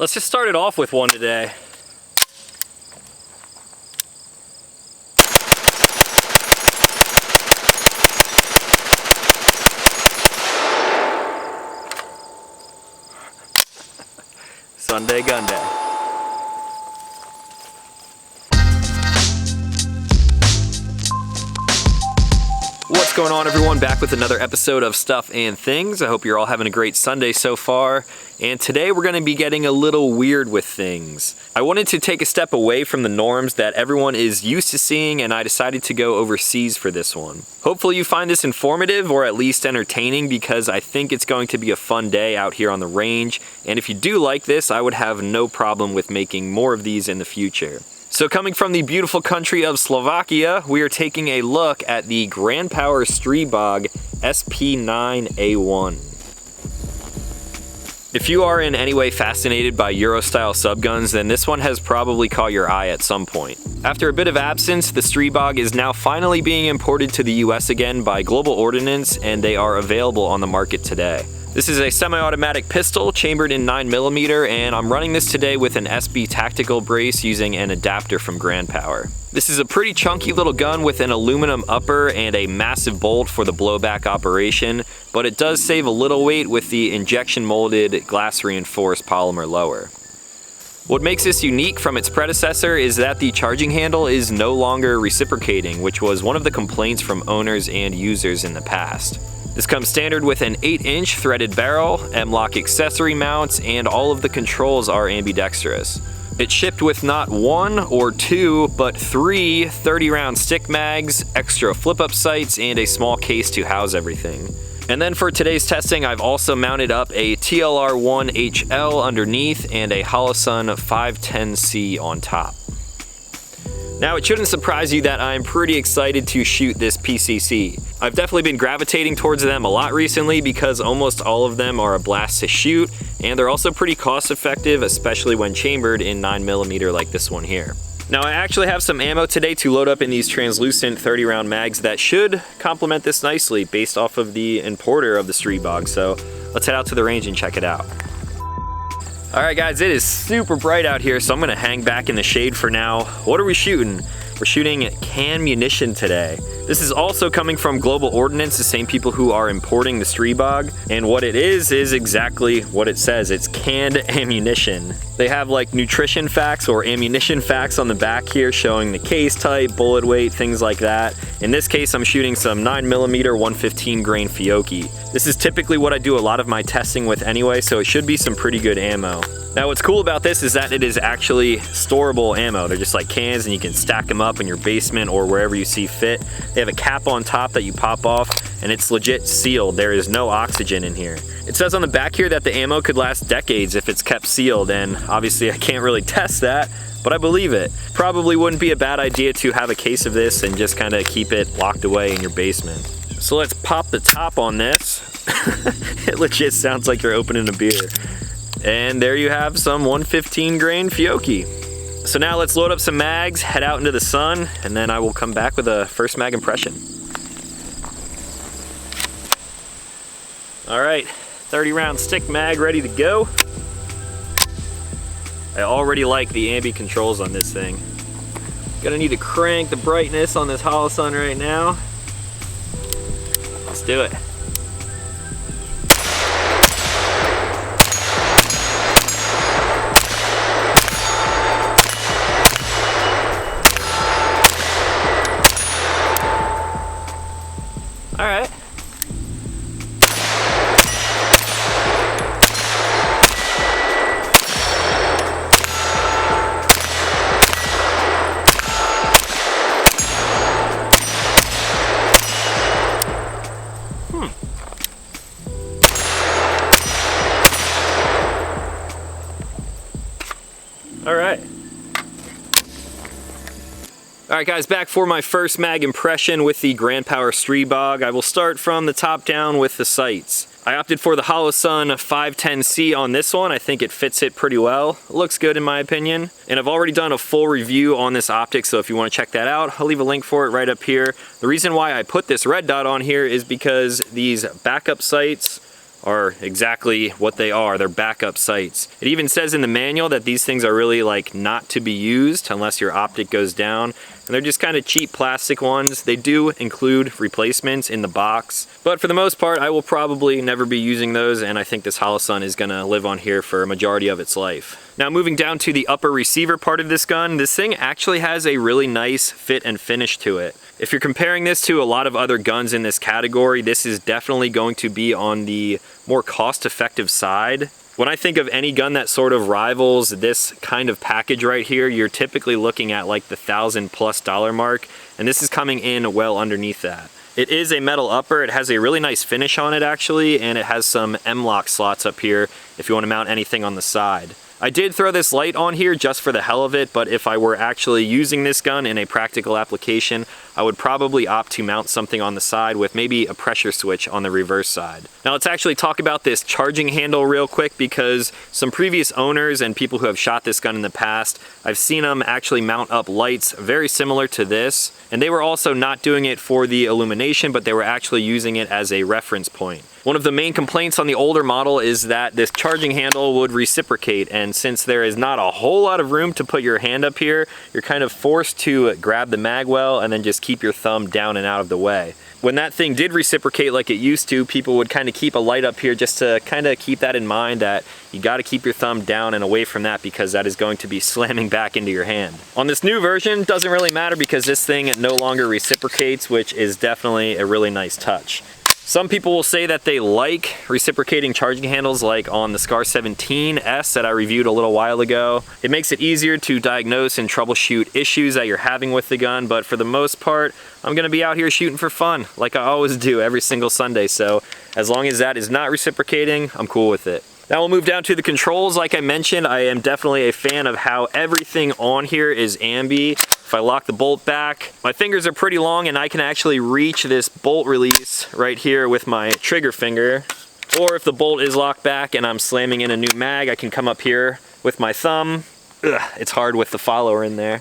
Let's just start it off with one today. Sunday GUNDAY. What's going on, everyone? Back with another episode of Stuff and Things. I hope you're all having a great Sunday so far. And today we're going to be getting a little weird with things. I wanted to take a step away from the norms that everyone is used to seeing, and I decided to go overseas for this one. Hopefully you find this informative or at least entertaining, because I think it's going to be a fun day out here on the range. And if you do like this, I would have no problem with making more of these in the future. So coming from the beautiful country of Slovakia, we are taking a look at the Grand Power Stribog SP9A1. If you are in any way fascinated by Euro-style subguns, then this one has probably caught your eye at some point. After a bit of absence, the Stribog is now finally being imported to the US again by Global Ordnance, and they are available on the market today. This is a semi-automatic pistol chambered in 9mm, and I'm running this today with an SB tactical brace using an adapter from Grand Power. This is a pretty chunky little gun with an aluminum upper and a massive bolt for the blowback operation, but it does save a little weight with the injection molded glass reinforced polymer lower. What makes this unique from its predecessor is that the charging handle is no longer reciprocating, which was one of the complaints from owners and users in the past. This comes standard with an 8-inch threaded barrel, M-LOK accessory mounts, and all of the controls are ambidextrous. It's shipped with not one or two, but three 30-round stick mags, extra flip-up sights, and a small case to house everything. And then for today's testing, I've also mounted up a TLR1HL underneath and a Holosun 510C on top. Now, it shouldn't surprise you that I'm pretty excited to shoot this PCC. I've definitely been gravitating towards them a lot recently because almost all of them are a blast to shoot, and they're also pretty cost effective, especially when chambered in 9mm like this one here. Now, I actually have some ammo today to load up in these translucent 30-round mags that should complement this nicely based off of the importer of the Stribog, so let's head out to the range and check it out. Alright guys, it is super bright out here, so I'm gonna hang back in the shade for now. What are we shooting? We're shooting canned munition today. This is also coming from Global Ordnance, the same people who are importing the Stribog. And what it is exactly what it says. It's canned ammunition. They have like nutrition facts or ammunition facts on the back here showing the case type, bullet weight, things like that. In this case, I'm shooting some 9mm 115 grain Fiocchi. This is typically what I do a lot of my testing with anyway, so it should be some pretty good ammo. Now what's cool about this is that it is actually storable ammo. They're just like cans and you can stack them up in your basement or wherever you see fit. They have a cap on top that you pop off and it's legit sealed. There is no oxygen in here. It says on the back here that the ammo could last decades if it's kept sealed, and obviously I can't really test that, but I believe it. Probably wouldn't be a bad idea to have a case of this and just kind of keep it locked away in your basement. So let's pop the top on this. It legit sounds like you're opening a beer. And there you have some 115 grain Fiocchi. So now let's load up some mags, head out into the sun, and then I will come back with a first mag impression. All right, 30-round stick mag ready to go. I already like the Ambi Controls on this thing. Gonna need to crank the brightness on this Holosun right now. Let's do it. All right. All right. Alright guys, back for my first mag impression with the Grand Power Stribog. I will start from the top down with the sights. I opted for the Holosun 510C on this one. I think it fits it pretty well. It looks good in my opinion. And I've already done a full review on this optic, so if you want to check that out, I'll leave a link for it right up here. The reason why I put this red dot on here is because these backup sights are exactly what they are. They're backup sights. It even says in the manual that these things are really like not to be used unless your optic goes down. And they're just kind of cheap plastic ones. They do include replacements in the box, but for the most part, I will probably never be using those, and I think this Holosun is gonna live on here for a majority of its life. Now moving down to the upper receiver part of this gun, this thing actually has a really nice fit and finish to it. If you're comparing this to a lot of other guns in this category, this is definitely going to be on the more cost-effective side. When I think of any gun that sort of rivals this kind of package right here, you're typically looking at like the $1,000+ mark, and this is coming in well underneath that. It is a metal upper. It has a really nice finish on it actually, and it has some M-lock slots up here if you want to mount anything on the side. I did throw this light on here just for the hell of it, but if I were actually using this gun in a practical application, I would probably opt to mount something on the side with maybe a pressure switch on the reverse side. Now let's actually talk about this charging handle real quick, because some previous owners and people who have shot this gun in the past, I've seen them actually mount up lights very similar to this, and they were also not doing it for the illumination, but they were actually using it as a reference point. One of the main complaints on the older model is that this charging handle would reciprocate, and since there is not a whole lot of room to put your hand up here, you're kind of forced to grab the mag well and then just keep your thumb down and out of the way. When that thing did reciprocate like it used to, people would kind of keep a light up here just to kind of keep that in mind, that you got to keep your thumb down and away from that, because that is going to be slamming back into your hand. On this new version, doesn't really matter because this thing no longer reciprocates, which is definitely a really nice touch. Some people will say that they like reciprocating charging handles like on the SCAR 17S that I reviewed a little while ago. It makes it easier to diagnose and troubleshoot issues that you're having with the gun, but for the most part, I'm gonna be out here shooting for fun, like I always do every single Sunday, so as long as that is not reciprocating, I'm cool with it. Now we'll move down to the controls. Like I mentioned, I am definitely a fan of how everything on here is Ambi. If I lock the bolt back, my fingers are pretty long and I can actually reach this bolt release right here with my trigger finger. Or if the bolt is locked back and I'm slamming in a new mag, I can come up here with my thumb. It's hard with the follower in there.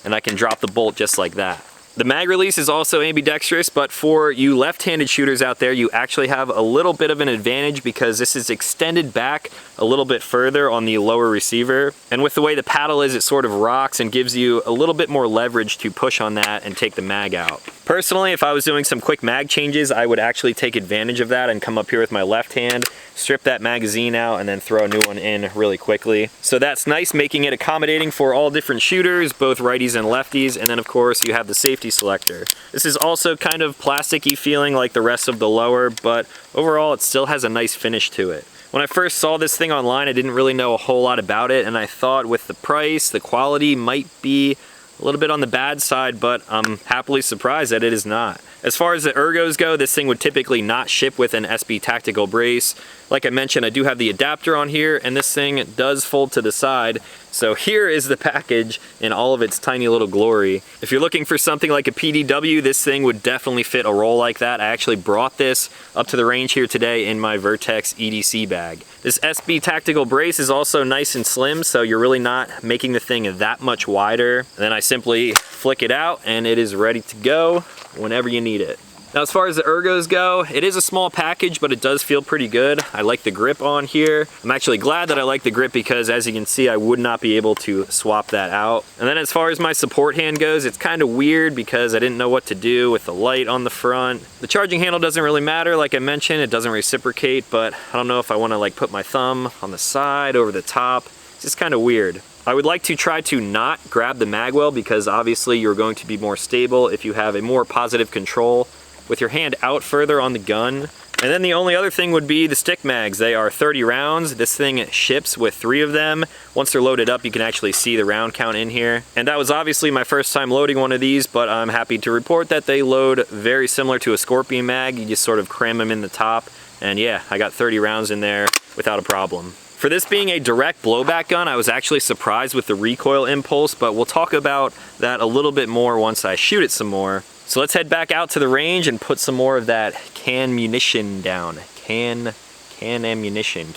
And I can drop the bolt just like that. The mag release is also ambidextrous, but for you left-handed shooters out there, you actually have a little bit of an advantage because this is extended back a little bit further on the lower receiver. And with the way the paddle is, it sort of rocks and gives you a little bit more leverage to push on that and take the mag out. Personally, if I was doing some quick mag changes, I would actually take advantage of that and come up here with my left hand, strip that magazine out, and then throw a new one in really quickly. So that's nice, making it accommodating for all different shooters, both righties and lefties. And then of course you have the safety selector. This is also kind of plasticky feeling like the rest of the lower, but overall it still has a nice finish to it. When I first saw this thing online, I didn't really know a whole lot about it, and I thought with the price, the quality might be a little bit on the bad side, but I'm happily surprised that it is not. As far as the ergos go, this thing would typically not ship with an SB tactical brace. Like I mentioned, I do have the adapter on here, and this thing does fold to the side. So here is the package in all of its tiny little glory. If you're looking for something like a PDW, this thing would definitely fit a roll like that. I actually brought this up to the range here today in my Vertex EDC bag. This SB tactical brace is also nice and slim, so you're really not making the thing that much wider. And then I simply flick it out and it is ready to go whenever you need it. Now as far as the ergos go, it is a small package, but it does feel pretty good. I like the grip on here. I'm actually glad that I like the grip because as you can see, I would not be able to swap that out. And then as far as my support hand goes, it's kind of weird because I didn't know what to do with the light on the front. The charging handle doesn't really matter. Like I mentioned, it doesn't reciprocate, but I don't know if I want to like put my thumb on the side, over the top. It's just kind of weird. I would like to try to not grab the mag well because obviously you're going to be more stable if you have a more positive control with your hand out further on the gun. And then the only other thing would be the stick mags. They are 30 rounds. This thing ships with 3 of them. Once they're loaded up, you can actually see the round count in here. And that was obviously my first time loading one of these, but I'm happy to report that they load very similar to a Scorpion mag. You just sort of cram them in the top. And yeah, I got 30 rounds in there without a problem. For this being a direct blowback gun, I was actually surprised with the recoil impulse, but we'll talk about that a little bit more once I shoot it some more. So let's head back out to the range and put some more of that can munition down. Can ammunition.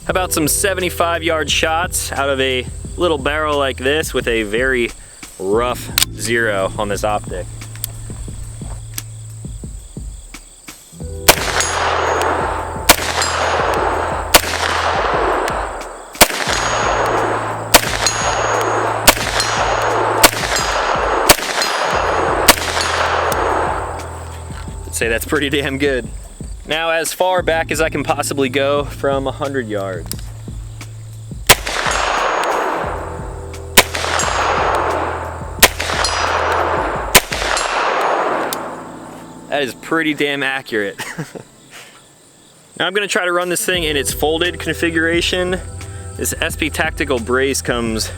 How about some 75-yard shots out of a little barrel like this with a very rough 0 on this optic? I'd say that's pretty damn good. Now, as far back as I can possibly go from 100 yards. That is pretty damn accurate. Now I'm gonna try to run this thing in its folded configuration. This SP Tactical brace comes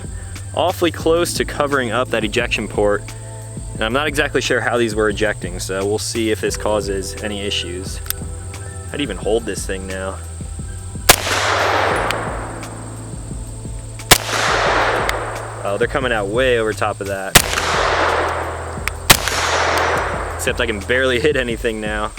awfully close to covering up that ejection port. And I'm not exactly sure how these were ejecting, so we'll see if this causes any issues. I'd even hold this thing now. Oh, they're coming out way over top of that. Except I can barely hit anything now.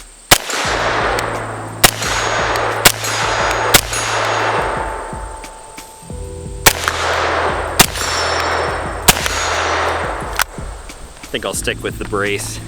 I think I'll stick with the brace.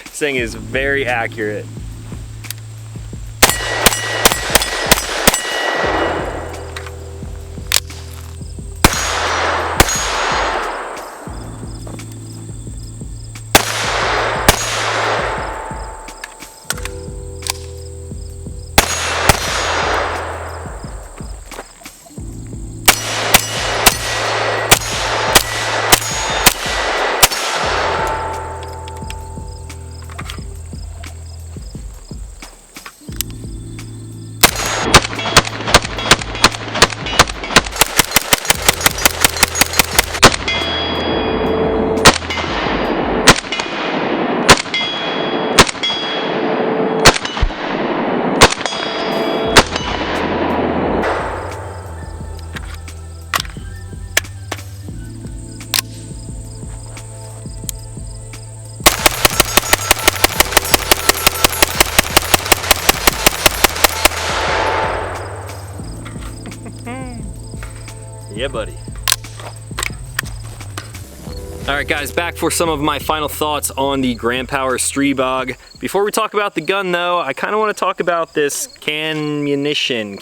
This thing is very accurate. Yeah, buddy. All right, guys, back for some of my final thoughts on the Grand Power Stribog. Before we talk about the gun, though, I kind of want to talk about this cam munition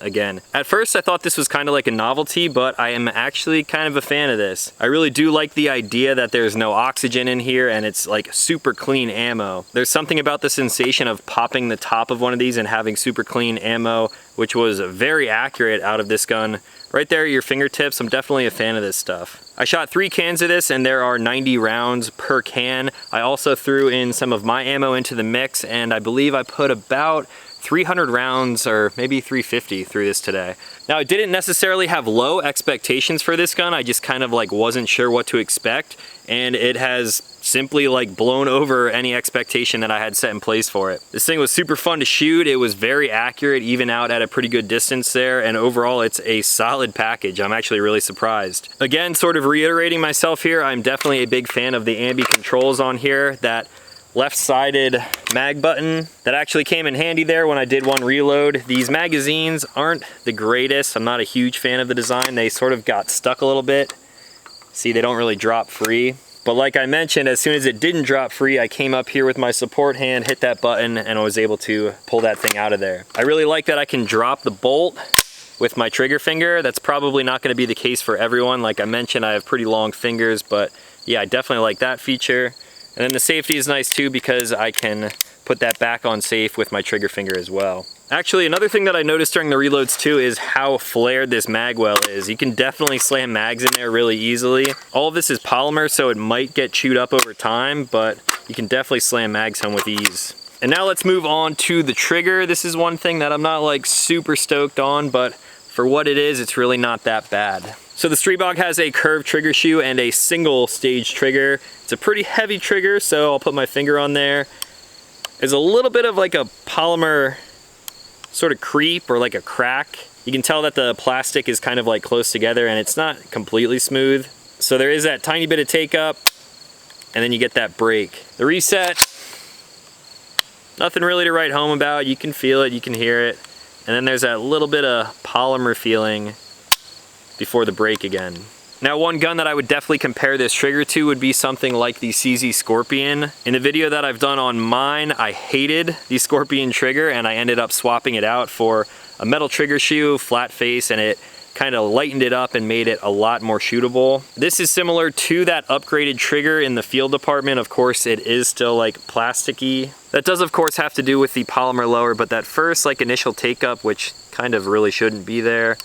again. At first, I thought this was kind of like a novelty, but I am actually kind of a fan of this. I really do like the idea that there's no oxygen in here and it's like super clean ammo. There's something about the sensation of popping the top of one of these and having super clean ammo, which was very accurate out of this gun. Right there at your fingertips, I'm definitely a fan of this stuff. I shot 3 cans of this and there are 90 rounds per can. I also threw in some of my ammo into the mix and I believe I put about 300 rounds or maybe 350 through this today. Now, I didn't necessarily have low expectations for this gun. I just kind of like wasn't sure what to expect, and it has simply like blown over any expectation that I had set in place for it. This thing was super fun to shoot. It was very accurate, even out at a pretty good distance there, and overall it's a solid package. I'm actually really surprised. Again, sort of reiterating myself here, I'm definitely a big fan of the Ambi Controls on here. That left-sided mag button that actually came in handy there when I did one reload. These magazines aren't the greatest. I'm not a huge fan of the design. They sort of got stuck a little bit. See, they don't really drop free. But like I mentioned, as soon as it didn't drop free, I came up here with my support hand, hit that button, and I was able to pull that thing out of there. I really like that I can drop the bolt with my trigger finger. That's probably not going to be the case for everyone. Like I mentioned, I have pretty long fingers, but yeah, I definitely like that feature. And then the safety is nice too, because I can put that back on safe with my trigger finger as well. Actually, another thing that I noticed during the reloads too is how flared this mag well is. You can definitely slam mags in there really easily. All of this is polymer, so it might get chewed up over time, but you can definitely slam mags home with ease. And now let's move on to the trigger. This is one thing that I'm not like super stoked on, but for what it is, it's really not that bad. So the Stribog has a curved trigger shoe and a single stage trigger. It's a pretty heavy trigger, so I'll put my finger on there. There's a little bit of like a polymer sort of creep or like a crack. You can tell that the plastic is kind of like close together and it's not completely smooth. So there is that tiny bit of take up, and then you get that break. The reset, nothing really to write home about. You can feel it, you can hear it. And then there's that little bit of polymer feeling before the break again. Now, one gun that I would definitely compare this trigger to would be something like the CZ Scorpion. In the video that I've done on mine, I hated the Scorpion trigger and I ended up swapping it out for a metal trigger shoe, flat face, and it kind of lightened it up and made it a lot more shootable. This is similar to that upgraded trigger in the field department. Of course, it is still like plasticky. That does of course have to do with the polymer lower, but that first like initial take up, which kind of really shouldn't be there,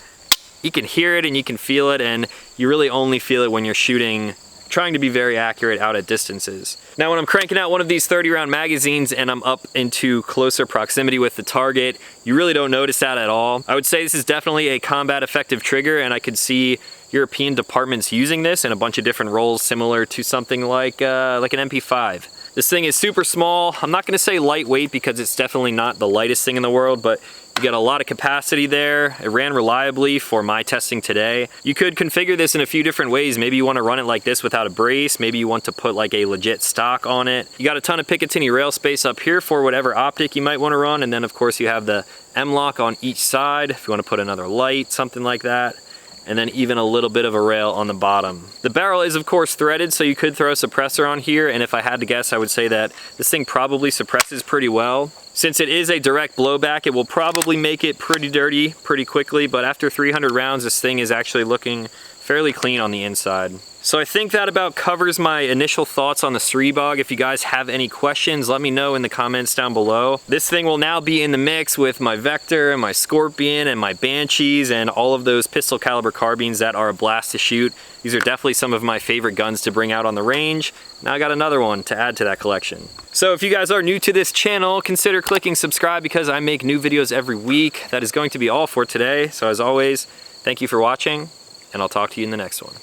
you can hear it and you can feel it, and you really only feel it when you're shooting, trying to be very accurate out at distances. Now when I'm cranking out one of these 30-round magazines and I'm up into closer proximity with the target, you really don't notice that at all. I would say this is definitely a combat effective trigger, and I could see European departments using this in a bunch of different roles, similar to something like an MP5. This thing is super small. I'm not gonna say lightweight because it's definitely not the lightest thing in the world, but you got a lot of capacity there. It ran reliably for my testing today. You could configure this in a few different ways. Maybe you want to run it like this without a brace. Maybe you want to put like a legit stock on it. You got a ton of Picatinny rail space up here for whatever optic you might want to run. And then of course you have the M-lock on each side if you want to put another light, something like that. And then even a little bit of a rail on the bottom. The barrel is of course threaded, so you could throw a suppressor on here, and if I had to guess, I would say that this thing probably suppresses pretty well. Since it is a direct blowback, it will probably make it pretty dirty pretty quickly, but after 300 rounds, this thing is actually looking fairly clean on the inside. So I think that about covers my initial thoughts on the Stribog. If you guys have any questions, let me know in the comments down below. This thing will now be in the mix with my Vector and my Scorpion and my Banshees and all of those pistol caliber carbines that are a blast to shoot. These are definitely some of my favorite guns to bring out on the range. Now I got another one to add to that collection. So if you guys are new to this channel, consider clicking subscribe because I make new videos every week. That is going to be all for today. So as always, thank you for watching, and I'll talk to you in the next one.